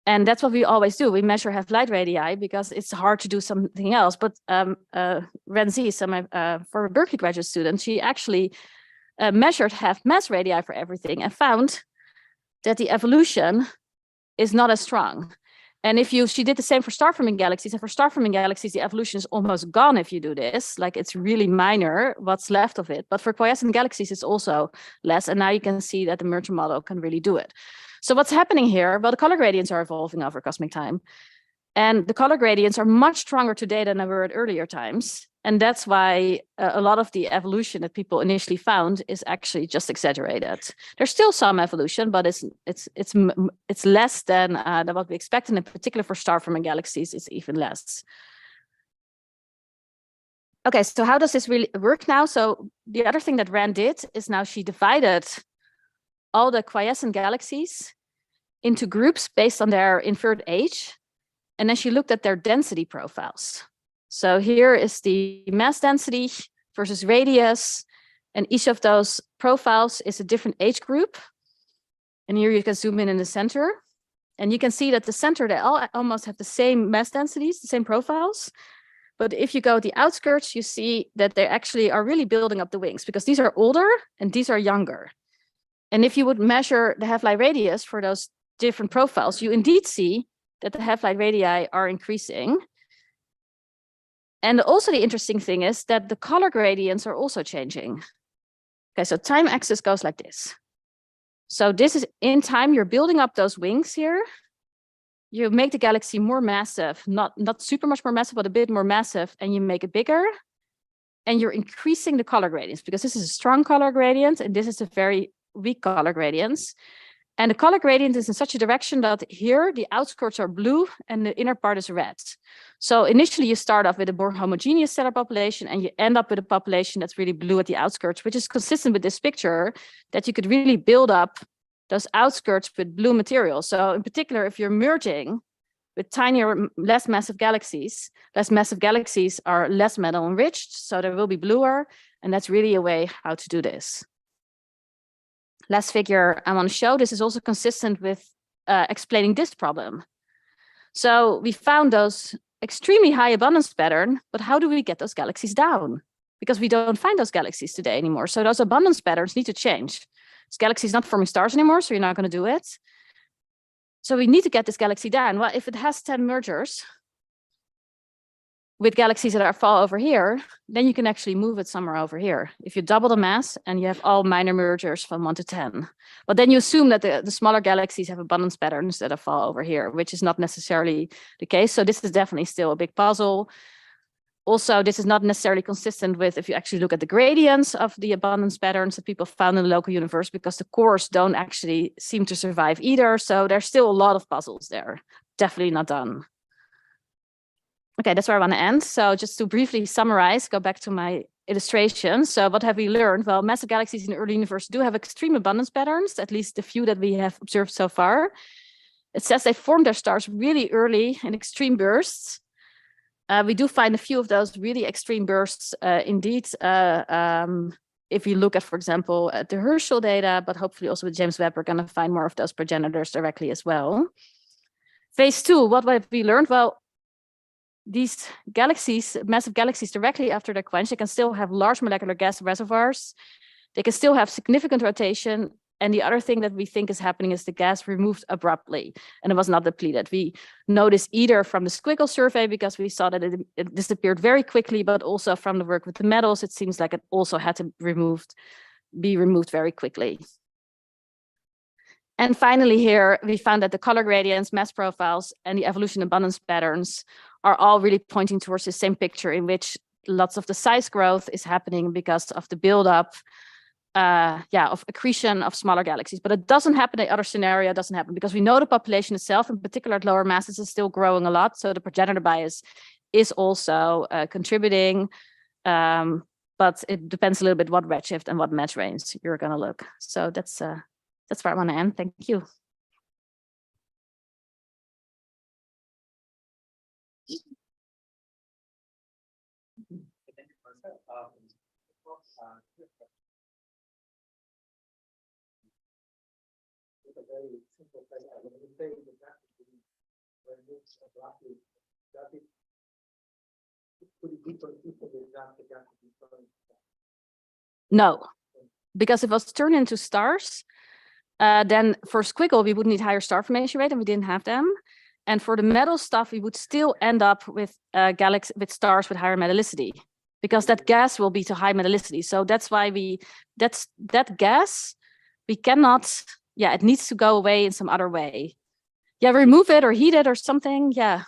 And that's what we always do. We measure half-light radii because it's hard to do something else. But Renzi, former Berkeley graduate student, she actually measured half-mass radii for everything and found that the evolution is not as strong. And she did the same for star-forming galaxies, and for star-forming galaxies, the evolution is almost gone if you do this. Like it's really minor what's left of it. But for quiescent galaxies, it's also less. And now you can see that the merger model can really do it. So what's happening here? Well, the color gradients are evolving over cosmic time. And the color gradients are much stronger today than they were at earlier times. And that's why a lot of the evolution that people initially found is actually just exaggerated. There's still some evolution, but it's less than what we expect, and in particular for star-forming galaxies, it's even less. Okay, so how does this really work now? So the other thing that Rand did is now she divided all the quiescent galaxies into groups based on their inferred age, and then she looked at their density profiles. So here is the mass density versus radius, and each of those profiles is a different age group. And here you can zoom in the center, and you can see that the center, they all almost have the same mass densities, the same profiles. But if you go at the outskirts, you see that they actually are really building up the wings because these are older and these are younger. And if you would measure the half-life radius for those different profiles, you indeed see that the half-life radii are increasing. And also the interesting thing is that the color gradients are also changing. Okay, so time axis goes like this. So this is in time, you're building up those wings here. You make the galaxy more massive, not super much more massive, but a bit more massive, and you make it bigger. And you're increasing the color gradients because this is a strong color gradient and this is a very weak color gradients. And the color gradient is in such a direction that here the outskirts are blue and the inner part is red. So initially you start off with a more homogeneous stellar population and you end up with a population that's really blue at the outskirts, which is consistent with this picture that you could really build up those outskirts with blue material. So in particular, if you're merging with tinier, less massive galaxies are less metal enriched, so they will be bluer. And that's really a way how to do this. Last figure I want to show, this is also consistent with explaining this problem. So we found those extremely high abundance pattern, but how do we get those galaxies down? Because we don't find those galaxies today anymore. So those abundance patterns need to change. This galaxy is not forming stars anymore, so you're not going to do it. So we need to get this galaxy down. Well, if it has 10 mergers with galaxies that fall over here, then you can actually move it somewhere over here. If you double the mass and you have all minor mergers from 1 to 10. But then you assume that the smaller galaxies have abundance patterns that fall over here, which is not necessarily the case. So this is definitely still a big puzzle. Also, this is not necessarily consistent with if you actually look at the gradients of the abundance patterns that people found in the local universe, because the cores don't actually seem to survive either. So there's still a lot of puzzles there. Definitely not done. Okay, that's where I want to end. So just to briefly summarize, go back to my illustration. So what have we learned? Well, massive galaxies in the early universe do have extreme abundance patterns, at least the few that we have observed so far. It says they formed their stars really early in extreme bursts. We do find a few of those really extreme bursts indeed. If you look at, for example, at the Herschel data, but hopefully also with James Webb, we're going to find more of those progenitors directly as well. Phase 2, what have we learned? Well, these galaxies, massive galaxies, directly after they're quenched, they can still have large molecular gas reservoirs. They can still have significant rotation. And the other thing that we think is happening is the gas removed abruptly and it was not depleted. We know this either from the squiggle survey because we saw that it disappeared very quickly, but also from the work with the metals, it seems like it also had to be removed very quickly. And finally here, we found that the color gradients, mass profiles, and the evolution abundance patterns are all really pointing towards the same picture in which lots of the size growth is happening because of the buildup of accretion of smaller galaxies. But it doesn't happen, the other scenario doesn't happen because we know the population itself, in particular at lower masses, is still growing a lot. So the progenitor bias is also contributing. But it depends a little bit what redshift and what match range you're going to look. So that's where I want to end. Thank you. A very simple question. When you say the when it's abruptly, does it could it different people with that different? No, because if it was turned into stars, then for squiggle we would need higher star formation rate, and we didn't have them. And for the metal stuff, we would still end up with with stars with higher metallicity, because that gas will be to high metallicity. So that's why that gas we cannot. Yeah, it needs to go away in some other way. Yeah, remove it or heat it or something. Yeah.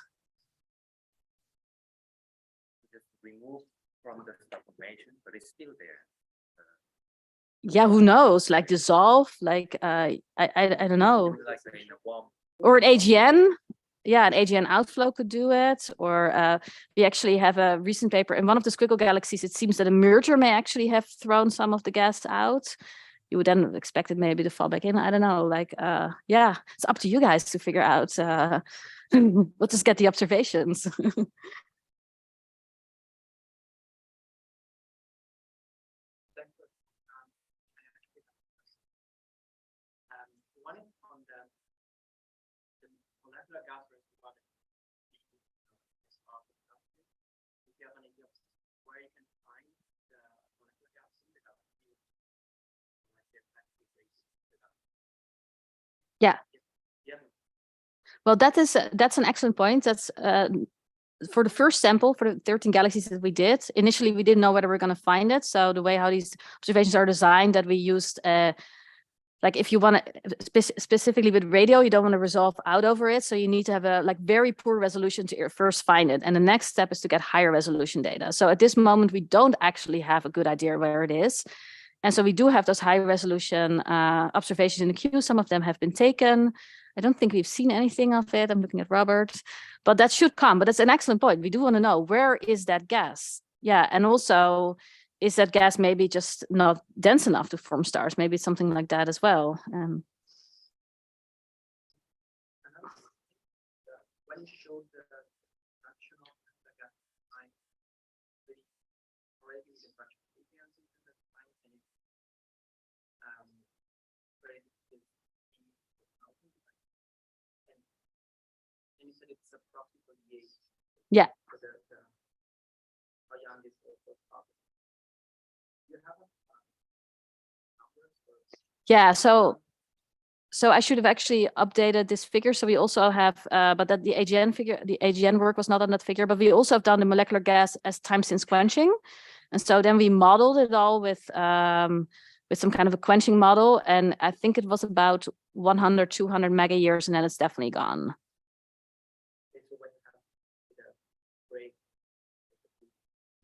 Just remove from the star formation, but it's still there. Yeah, who knows? Like dissolve, like I don't know. Like in a warm. Or an AGN. Yeah, an AGN outflow could do it. Or we actually have a recent paper in one of the squiggle galaxies. It seems that a merger may actually have thrown some of the gas out. You would then expect it maybe to fall back in. I don't know. Like, yeah, it's up to you guys to figure out. We'll just get the observations. One is on the molecular gas reservoir. If you have an idea of where you can find the molecular gas in the galaxy. Yeah. Well, that's an excellent point. That's for the first sample, for the 13 galaxies that we did. Initially, we didn't know whether we're going to find it. So the way how these observations are designed, that we used, like if you want to specifically with radio, you don't want to resolve out over it. So you need to have a very poor resolution to first find it. And the next step is to get higher resolution data. So at this moment, we don't actually have a good idea where it is. And so we do have those high resolution observations in the queue. Some of them have been taken. I don't think we've seen anything of it. I'm looking at Robert, but that should come. But it's an excellent point. We do want to know, where is that gas? Yeah, and also, is that gas maybe just not dense enough to form stars? Maybe it's something like that as well. When you showed the action of the gas line, already the fraction of the line, and you said it's approximately 8. Yeah. Yeah, so I should have actually updated this figure. So we also have, but that the AGN figure, the AGN work was not on that figure, but we also have done the molecular gas as time since quenching. And so then we modeled it all with some kind of a quenching model. And I think it was about 100, 200 mega years, and then it's definitely gone.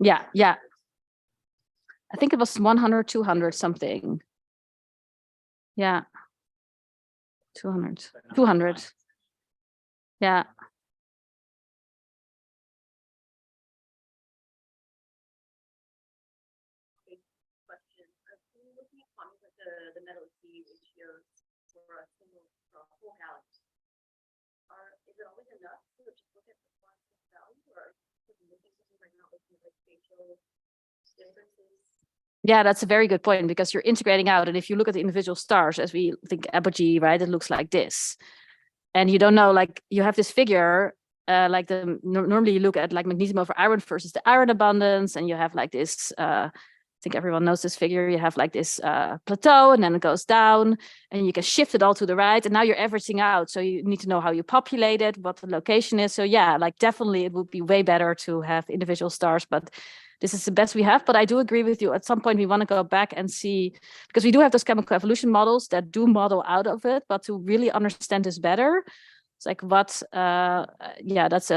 Yeah, yeah. I think it was 100, 200 something. Yeah. 200. Yeah. Question. I'm looking at comments like the metal C ratios for a whole galaxy. Is it always enough to just look at the quantum value, or is it looking something right now looking at like spatial differences? Yeah, that's a very good point, because you're integrating out. And if you look at the individual stars, as we think apogee, right, it looks like this. And you don't know, like you have this figure, like normally you look at like magnesium over iron versus the iron abundance, and you have like this, I think everyone knows this figure, you have like this plateau, and then it goes down, and you can shift it all to the right, and now you're averaging out. So you need to know how you populate it, what the location is. So yeah, like definitely it would be way better to have individual stars, but this is the best we have. But I do agree with you. At some point, we want to go back and see, because we do have those chemical evolution models that do model out of it, but to really understand this better, it's like what, yeah, that's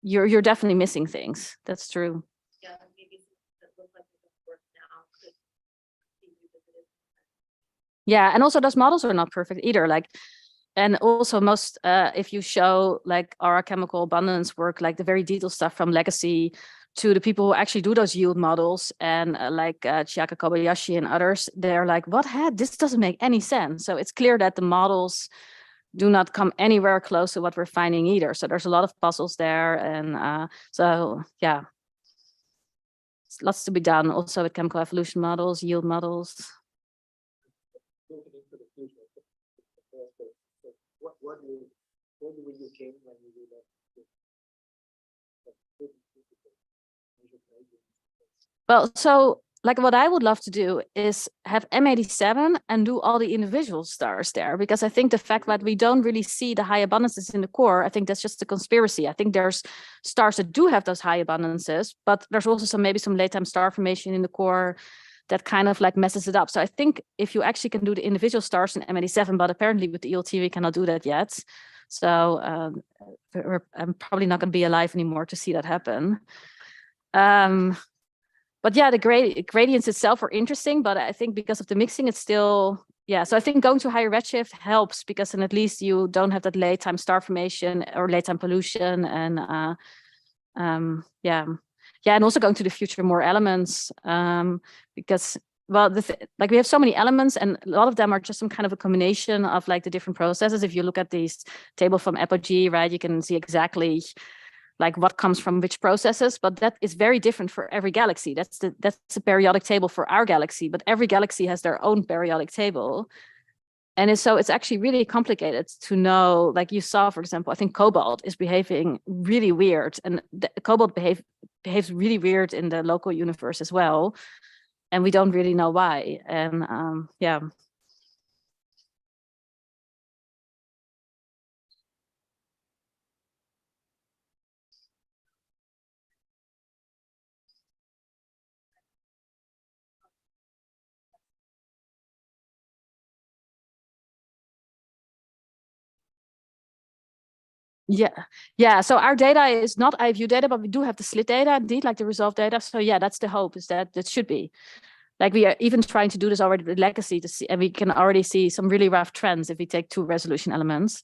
you're definitely missing things. That's true. Yeah, maybe that look like it doesn't work now could be revisited. Yeah, and also those models are not perfect either. Like, and also most, if you show like our chemical abundance work, like the very detailed stuff from Legacy to the people who actually do those yield models, and like Chiaka Kobayashi and others, they're like, what had this doesn't make any sense. So it's clear that the models do not come anywhere close to what we're finding either. So there's a lot of puzzles there, and so yeah, lots to be done also with chemical evolution models, yield models. Looking into the future, what will you gain when you do that? Well, so like what I would love to do is have M87 and do all the individual stars there, because I think the fact that we don't really see the high abundances in the core, I think that's just a conspiracy. I think there's stars that do have those high abundances, but there's also maybe some late time star formation in the core that kind of like messes it up. So I think if you actually can do the individual stars in M87, but apparently with the ELT we cannot do that yet. So I'm probably not going to be alive anymore to see that happen. But yeah, the gradients itself are interesting, but I think because of the mixing, it's still, yeah. So I think going to higher redshift helps, because then at least you don't have that late time star formation or late time pollution, and yeah, and also going to the future more elements, because well, like we have so many elements, and a lot of them are just some kind of a combination of like the different processes. If you look at this table from Apogee, right, you can see exactly like what comes from which processes, but that is very different for every galaxy. That's the periodic table for our galaxy, but every galaxy has their own periodic table. And so it's actually really complicated to know, like you saw, for example, I think cobalt is behaving really weird, and cobalt behaves really weird in the local universe as well. And we don't really know why. And yeah. Yeah. So our data is not IVU data, but we do have the slit data, indeed, like the resolved data. So yeah, that's the hope, is that it should be. Like we are even trying to do this already with Legacy to see, and we can already see some really rough trends if we take 2 resolution elements.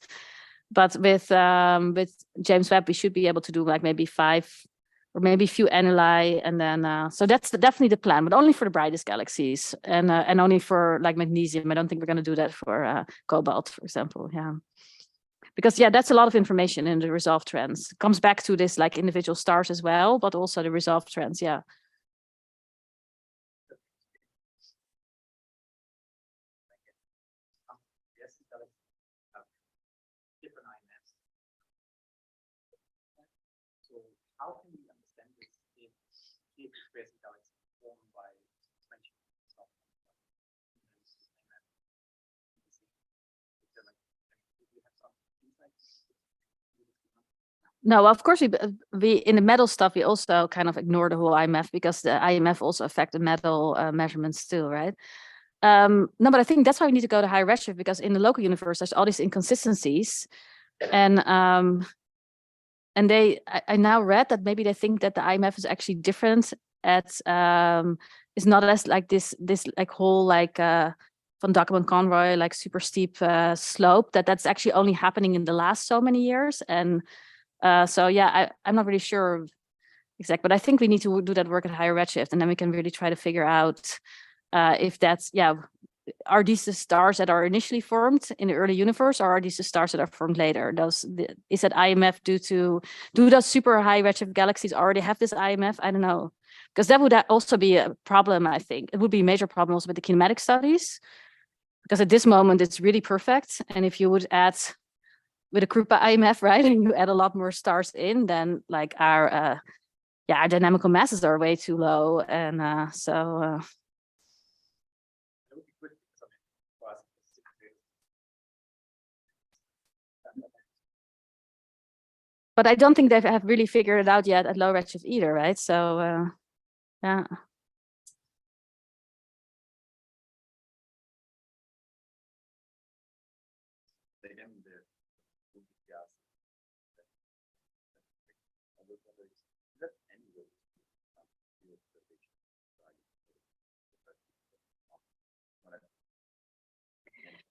But with James Webb, we should be able to do like maybe 5 or maybe a few annuli, and then so that's definitely the plan, but only for the brightest galaxies, and only for like magnesium. I don't think we're going to do that for cobalt, for example. Yeah. Because yeah, that's a lot of information in the resolved trends. It comes back to this like individual stars as well, but also the resolved trends. Yeah. Different IMFs. So how can we understand this if Quiescent Galaxy is formed by quenching stuff? No, of course we in the metal stuff we also kind of ignore the whole IMF, because the IMF also affect the metal measurements too, right? No, but I think that's why we need to go to high redshift, because in the local universe there's all these inconsistencies, and I now read that maybe they think that the IMF is actually different at is not as like this like whole like von Dackelman-Conroy like super steep slope, that's actually only happening in the last so many years. And so yeah, I'm not really sure exact, but I think we need to do that work at higher redshift, and then we can really try to figure out if that's, yeah, are these the stars that are initially formed in the early universe, or are these the stars that are formed later? Is that IMF do those super high redshift galaxies already have this IMF? I don't know, because that would also be a problem. I think it would be a major problem also with the kinematic studies, because at this moment it's really perfect, and if you would add with a Krupa IMF, right? And you add a lot more stars in, then like our dynamical masses are way too low. And That would be good because I mean, for us, but I don't think they have really figured it out yet at low redshift either, right? So yeah.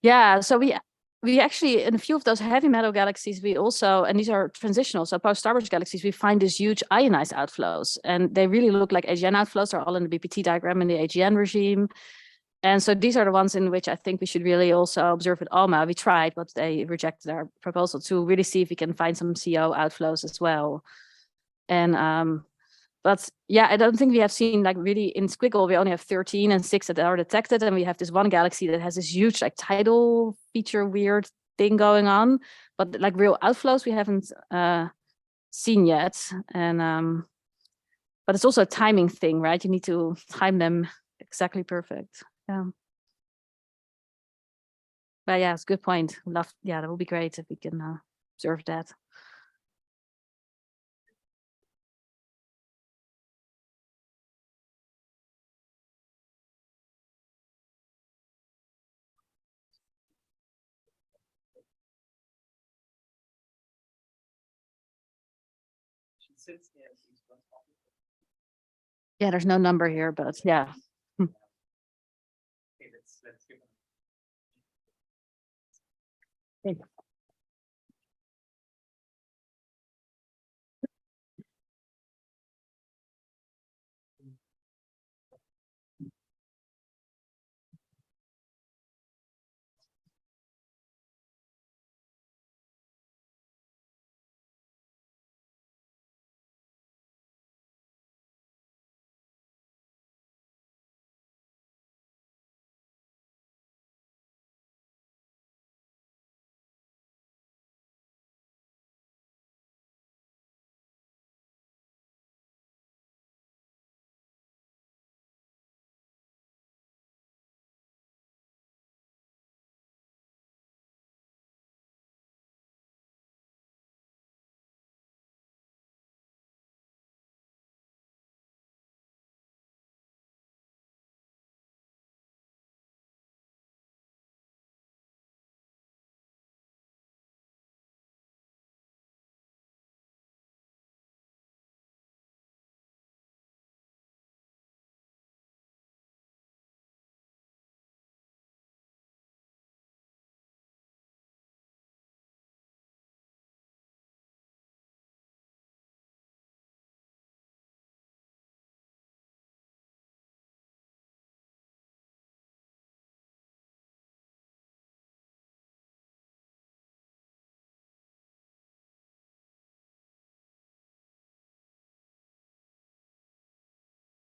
Yeah, so we actually, in a few of those heavy metal galaxies, we also, and these are transitional, so post-Starburst galaxies, we find these huge ionized outflows, and they really look like AGN outflows. Are all in the BPT diagram in the AGN regime. And so these are the ones in which I think we should really also observe with ALMA. We tried, but they rejected our proposal to really see if we can find some CO outflows as well. And but yeah, I don't think we have seen like really in Squiggle, we only have 13 and 6 that are detected. And we have this one galaxy that has this huge like tidal feature weird thing going on. But like real outflows we haven't seen yet. And but it's also a timing thing, right? You need to time them exactly perfect. Yeah. But yeah, it's a good point. Yeah, that would be great if we can observe that. she sits there and she's one topic. Yeah, there's no number here, but yeah. Okay, let's give them.